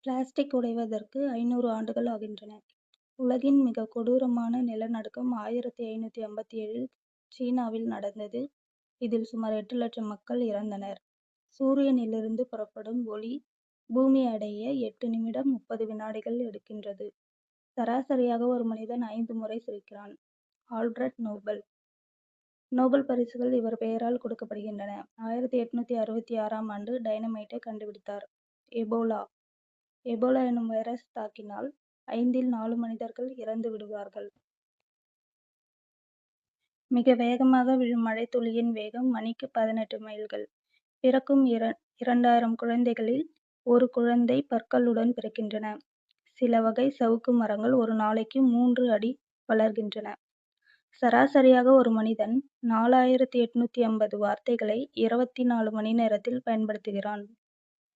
Plastic உடைவதற்கு 500 ஆண்டுகள் ஆகின்றன. உலகின் மிக கொடூரமான நிலநடுக்கம் 1557இல் சீனாவில் நடந்தது. இதில் சுமார் 8 லட்சம் மக்கள் இறந்தனர். சூரியனிலிருந்து புறப்படும் ஒளி பூமியை அடைய 8 நிமிடம் 30 வினாடிகள் எடுக்கின்றது. சராசரியாக ஒரு மனிதன் 5 முறை சிரிக்கிறான். ஆல்பிரட் நோபல் நோபல் பரிசுகள் இவர் பெயரால் கொடுக்கப்படுகின்றன. 1866ஆம் ஆண்டு டைனமைட்டை கண்டுபிடித்தார். எபோலா எனும் வைரஸ் தாக்கினால் 5இல் 4 மனிதர்கள் இறந்து விடுவார்கள். மிக வேகமாக விழும் மழைத்துளியின் வேகம் மணிக்கு 18 மைல்கள். பிறக்கும் 2000 குழந்தைகளில் ஒரு குழந்தை பற்களுடன் பிறக்கின்றன. சில வகை சவுக்கு மரங்கள் ஒரு நாளைக்கு 3 அடி வளர்கின்றன. சராசரியாக ஒரு மனிதன் 4850 வார்த்தைகளை 24 மணி நேரத்தில் பயன்படுத்துகிறான்.